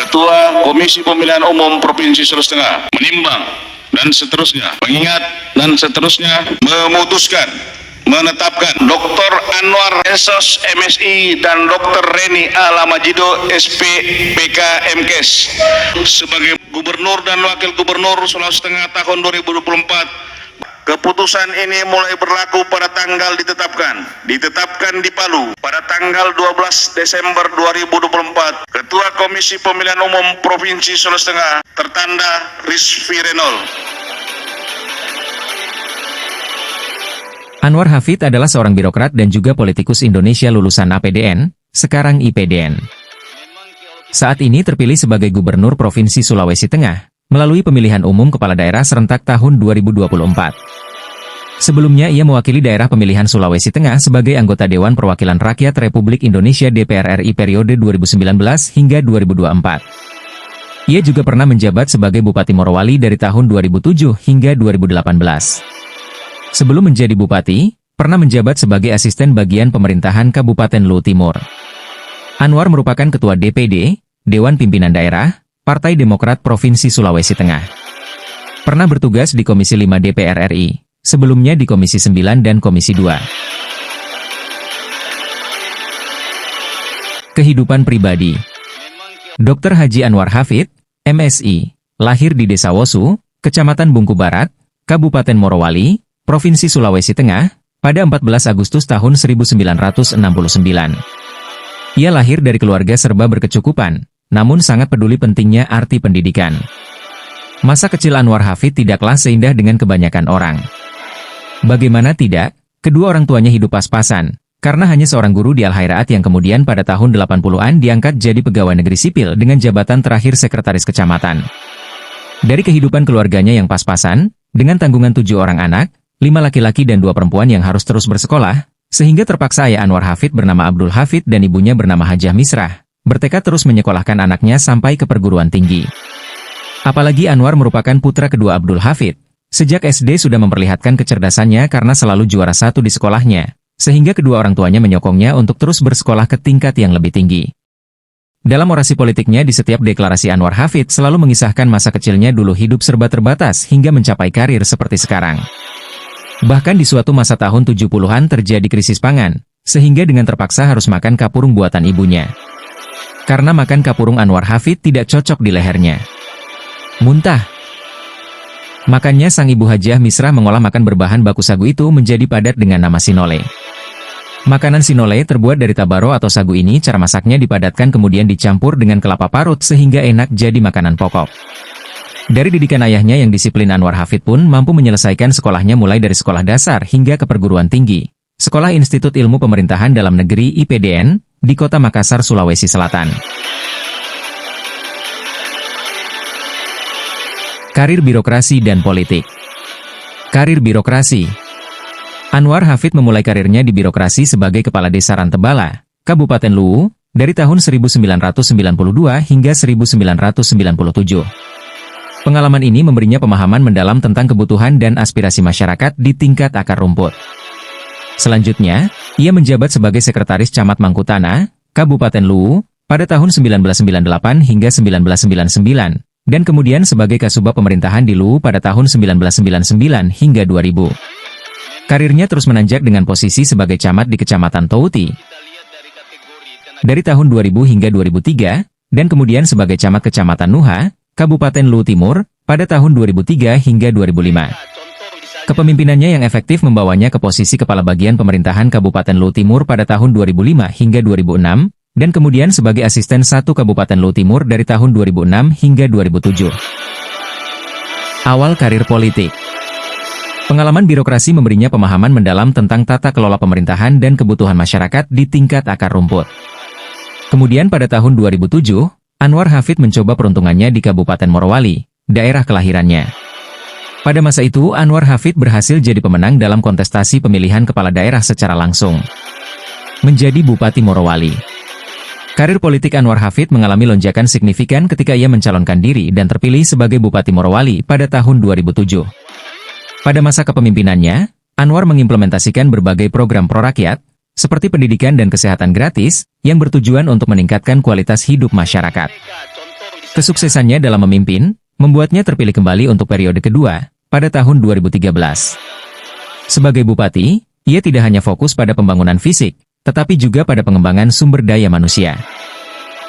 Ketua Komisi Pemilihan Umum Provinsi Sulawesi Tengah menimbang dan seterusnya, mengingat dan seterusnya, memutuskan menetapkan Dr. Anwar Esos MSI dan Dr. Reni Alamajido SP PK MKes sebagai Gubernur dan Wakil Gubernur Sulawesi Tengah tahun 2024. Keputusan ini mulai berlaku pada tanggal ditetapkan di Palu pada tanggal 12 Desember 2024. Ketua Komisi Pemilihan Umum Provinsi Sulawesi Tengah tertanda Rizvi Renol. Anwar Hafid adalah seorang birokrat dan juga politikus Indonesia lulusan APDN, sekarang IPDN. Saat ini terpilih sebagai Gubernur Provinsi Sulawesi Tengah, melalui pemilihan umum kepala daerah serentak tahun 2024. Sebelumnya ia mewakili daerah pemilihan Sulawesi Tengah sebagai anggota Dewan Perwakilan Rakyat Republik Indonesia DPR RI periode 2019 hingga 2024. Ia juga pernah menjabat sebagai Bupati Morowali dari tahun 2007 hingga 2018. Sebelum menjadi bupati, pernah menjabat sebagai asisten bagian pemerintahan Kabupaten Luwu Timur. Anwar merupakan Ketua DPD, Dewan Pimpinan Daerah, Partai Demokrat Provinsi Sulawesi Tengah. Pernah bertugas di Komisi 5 DPR RI, sebelumnya di Komisi 9 dan Komisi 2. Kehidupan pribadi. Dr. Haji Anwar Hafid, MSI, lahir di Desa Wosu, Kecamatan Bungku Barat, Kabupaten Morowali, Provinsi Sulawesi Tengah, pada 14 Agustus tahun 1969. Ia lahir dari keluarga serba berkecukupan, namun sangat peduli pentingnya arti pendidikan. Masa kecil Anwar Hafid tidaklah seindah dengan kebanyakan orang. Bagaimana tidak, kedua orang tuanya hidup pas-pasan, karena hanya seorang guru di Al-Hairaat yang kemudian pada tahun 80-an diangkat jadi pegawai negeri sipil dengan jabatan terakhir sekretaris kecamatan. Dari kehidupan keluarganya yang pas-pasan, dengan tanggungan 7 orang anak, 5 laki-laki dan 2 perempuan yang harus terus bersekolah, sehingga terpaksa ayah Anwar Hafid bernama Abdul Hafid dan ibunya bernama Hajah Misrah, bertekad terus menyekolahkan anaknya sampai ke perguruan tinggi. Apalagi Anwar merupakan putra kedua Abdul Hafid. Sejak SD sudah memperlihatkan kecerdasannya karena selalu juara 1 di sekolahnya, sehingga kedua orang tuanya menyokongnya untuk terus bersekolah ke tingkat yang lebih tinggi. Dalam orasi politiknya di setiap deklarasi Anwar Hafid selalu mengisahkan masa kecilnya dulu hidup serba terbatas hingga mencapai karir seperti sekarang. Bahkan di suatu masa tahun 70-an terjadi krisis pangan, sehingga dengan terpaksa harus makan kapurung buatan ibunya. Karena makan kapurung Anwar Hafid tidak cocok di lehernya. Muntah. Makanya sang ibu Hajah Misrah mengolah makan berbahan baku sagu itu menjadi padat dengan nama sinole. Makanan sinole terbuat dari tabaro atau sagu ini cara masaknya dipadatkan kemudian dicampur dengan kelapa parut sehingga enak jadi makanan pokok. Dari didikan ayahnya yang disiplin Anwar Hafid pun mampu menyelesaikan sekolahnya mulai dari sekolah dasar hingga ke perguruan tinggi. Sekolah Institut Ilmu Pemerintahan Dalam Negeri IPDN, di Kota Makassar, Sulawesi Selatan. Karir birokrasi dan politik. Karir birokrasi. Anwar Hafid memulai karirnya di birokrasi sebagai Kepala Desa Rantebala, Kabupaten Luwu, dari tahun 1992 hingga 1997. Pengalaman ini memberinya pemahaman mendalam tentang kebutuhan dan aspirasi masyarakat di tingkat akar rumput. Selanjutnya, ia menjabat sebagai Sekretaris Camat Mangkutana, Kabupaten Luwu, pada tahun 1998 hingga 1999, dan kemudian sebagai Kasubag Pemerintahan di Luwu pada tahun 1999 hingga 2000. Karirnya terus menanjak dengan posisi sebagai camat di Kecamatan Touti dari tahun 2000 hingga 2003, dan kemudian sebagai camat Kecamatan Nuha, Kabupaten Luwu Timur, pada tahun 2003 hingga 2005. Kepemimpinannya yang efektif membawanya ke posisi Kepala Bagian Pemerintahan Kabupaten Luwu Timur pada tahun 2005 hingga 2006, dan kemudian sebagai Asisten 1 Kabupaten Luwu Timur dari tahun 2006 hingga 2007. Awal karir politik. Pengalaman birokrasi memberinya pemahaman mendalam tentang tata kelola pemerintahan dan kebutuhan masyarakat di tingkat akar rumput. Kemudian pada tahun 2007, Anwar Hafid mencoba peruntungannya di Kabupaten Morowali, daerah kelahirannya. Pada masa itu, Anwar Hafid berhasil jadi pemenang dalam kontestasi pemilihan kepala daerah secara langsung. Menjadi Bupati Morowali. Karir politik Anwar Hafid mengalami lonjakan signifikan ketika ia mencalonkan diri dan terpilih sebagai Bupati Morowali pada tahun 2007. Pada masa kepemimpinannya, Anwar mengimplementasikan berbagai program prorakyat, seperti pendidikan dan kesehatan gratis, yang bertujuan untuk meningkatkan kualitas hidup masyarakat. Kesuksesannya dalam memimpin, membuatnya terpilih kembali untuk periode kedua, pada tahun 2013. Sebagai bupati, ia tidak hanya fokus pada pembangunan fisik, tetapi juga pada pengembangan sumber daya manusia.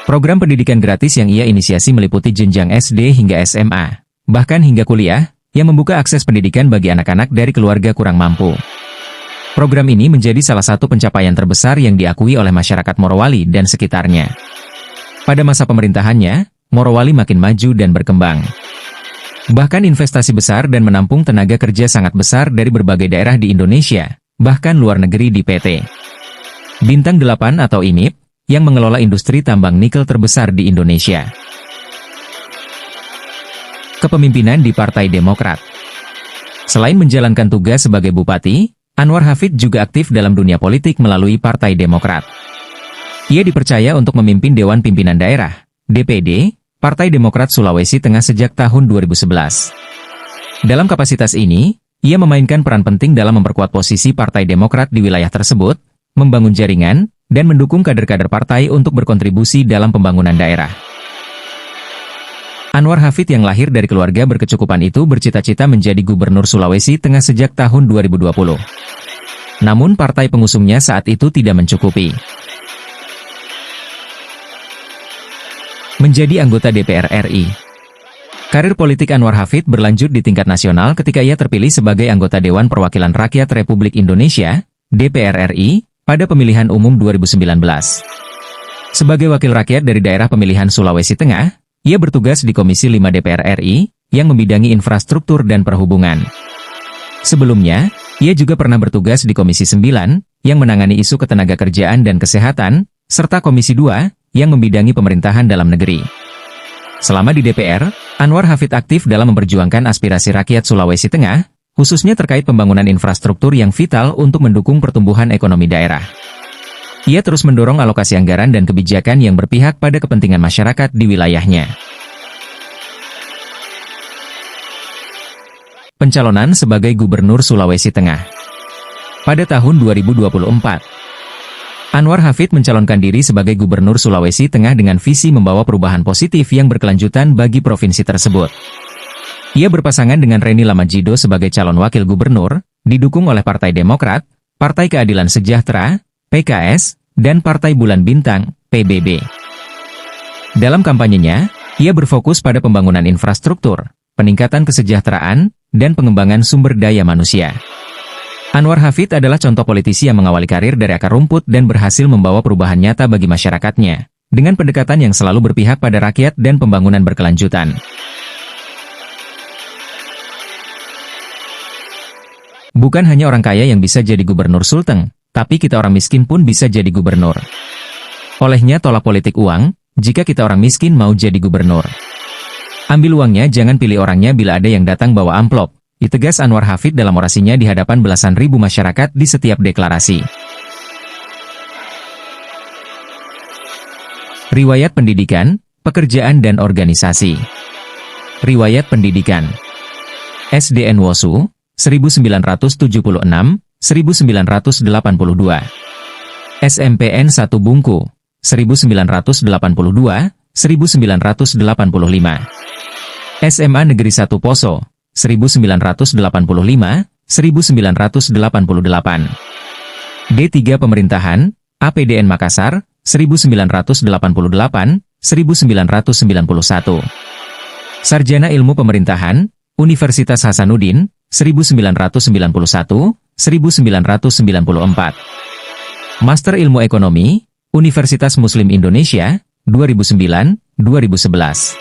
Program pendidikan gratis yang ia inisiasi meliputi jenjang SD hingga SMA, bahkan hingga kuliah, yang membuka akses pendidikan bagi anak-anak dari keluarga kurang mampu. Program ini menjadi salah satu pencapaian terbesar yang diakui oleh masyarakat Morowali dan sekitarnya. Pada masa pemerintahannya, Morowali makin maju dan berkembang. Bahkan investasi besar dan menampung tenaga kerja sangat besar dari berbagai daerah di Indonesia, bahkan luar negeri di PT Bintang 8 atau IMIP, yang mengelola industri tambang nikel terbesar di Indonesia. Kepemimpinan di Partai Demokrat. Selain menjalankan tugas sebagai bupati, Anwar Hafid juga aktif dalam dunia politik melalui Partai Demokrat. Ia dipercaya untuk memimpin Dewan Pimpinan Daerah, DPD, Partai Demokrat Sulawesi Tengah sejak tahun 2011. Dalam kapasitas ini, ia memainkan peran penting dalam memperkuat posisi Partai Demokrat di wilayah tersebut, membangun jaringan, dan mendukung kader-kader partai untuk berkontribusi dalam pembangunan daerah. Anwar Hafid yang lahir dari keluarga berkecukupan itu bercita-cita menjadi Gubernur Sulawesi Tengah sejak tahun 2020. Namun partai pengusungnya saat itu tidak mencukupi. Menjadi anggota DPR RI. Karir politik Anwar Hafid berlanjut di tingkat nasional ketika ia terpilih sebagai anggota Dewan Perwakilan Rakyat Republik Indonesia, DPR RI, pada pemilihan umum 2019. Sebagai wakil rakyat dari daerah pemilihan Sulawesi Tengah, ia bertugas di Komisi 5 DPR RI, yang membidangi infrastruktur dan perhubungan. Sebelumnya, ia juga pernah bertugas di Komisi 9, yang menangani isu ketenagakerjaan dan kesehatan, serta Komisi 2, yang membidangi pemerintahan dalam negeri. Selama di DPR, Anwar Hafid aktif dalam memperjuangkan aspirasi rakyat Sulawesi Tengah, khususnya terkait pembangunan infrastruktur yang vital untuk mendukung pertumbuhan ekonomi daerah. Ia terus mendorong alokasi anggaran dan kebijakan yang berpihak pada kepentingan masyarakat di wilayahnya. Pencalonan sebagai Gubernur Sulawesi Tengah. Pada tahun 2024, Anwar Hafid mencalonkan diri sebagai Gubernur Sulawesi Tengah dengan visi membawa perubahan positif yang berkelanjutan bagi provinsi tersebut. Ia berpasangan dengan Reni Lamajido sebagai calon wakil gubernur, didukung oleh Partai Demokrat, Partai Keadilan Sejahtera, PKS, dan Partai Bulan Bintang, PBB. Dalam kampanyenya, ia berfokus pada pembangunan infrastruktur, peningkatan kesejahteraan, dan pengembangan sumber daya manusia. Anwar Hafid adalah contoh politisi yang mengawali karir dari akar rumput dan berhasil membawa perubahan nyata bagi masyarakatnya, dengan pendekatan yang selalu berpihak pada rakyat dan pembangunan berkelanjutan. Bukan hanya orang kaya yang bisa jadi gubernur Sulteng, tapi kita orang miskin pun bisa jadi gubernur. Olehnya tolak politik uang, jika kita orang miskin mau jadi gubernur. Ambil uangnya, jangan pilih orangnya bila ada yang datang bawa amplop. Ditegas Anwar Hafid dalam orasinya di hadapan belasan ribu masyarakat di setiap deklarasi. Riwayat pendidikan, pekerjaan dan organisasi. Riwayat pendidikan. SDN Wosu, 1976, 1982. SMPN 1 Bungku, 1982, 1985. SMA Negeri 1 Poso, 1985, 1988. D3 Pemerintahan, APDN Makassar, 1988, 1991. Sarjana Ilmu Pemerintahan, Universitas Hasanuddin, 1991, 1994. Master Ilmu Ekonomi, Universitas Muslim Indonesia, 2009, 2011.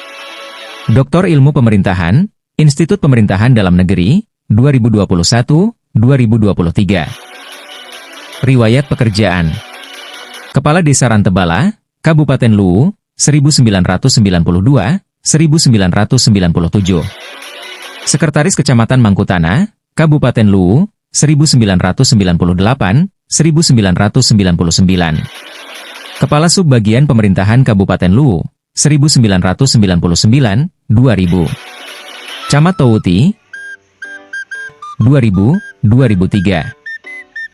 Doktor Ilmu Pemerintahan, Institut Pemerintahan Dalam Negeri, 2021, 2023. Riwayat pekerjaan. Kepala Desa Rantebala, Kabupaten Luwu, 1992, 1997. Sekretaris Kecamatan Mangkutana, Kabupaten Luwu, 1998, 1999. Kepala Subbagian Pemerintahan Kabupaten Luwu, 1999, 2000. Camat Towuti, 2000, 2003.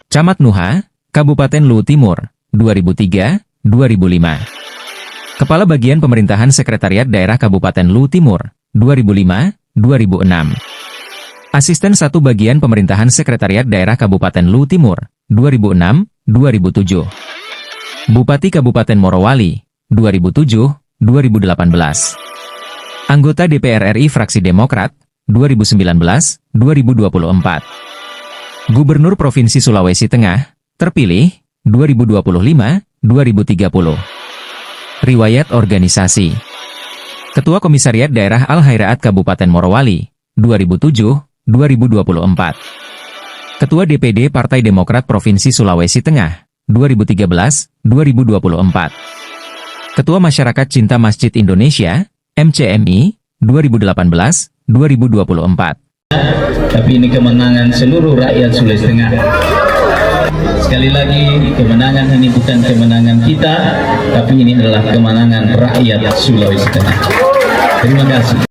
Camat Nuha, Kabupaten Luwu Timur, 2003, 2005. Kepala Bagian Pemerintahan Sekretariat Daerah Kabupaten Lu Timur, 2005-2006. Asisten 1 Bagian Pemerintahan Sekretariat Daerah Kabupaten Lu Timur, 2006-2007. Bupati Kabupaten Morowali, 2007-2018. Anggota DPR RI Fraksi Demokrat, 2019-2024. Gubernur Provinsi Sulawesi Tengah, terpilih, 2025-2030. Riwayat organisasi. Ketua Komisariat Daerah Al-Hairaat Kabupaten Morowali, 2007-2024. Ketua DPD Partai Demokrat Provinsi Sulawesi Tengah, 2013-2024. Ketua Masyarakat Cinta Masjid Indonesia, MCMI, 2018-2024. Tapi ini kemenangan seluruh rakyat Sulawesi Tengah. Sekali lagi, kemenangan ini bukan kemenangan kita, tapi ini adalah kemenangan rakyat Sulawesi Tengah. Terima kasih.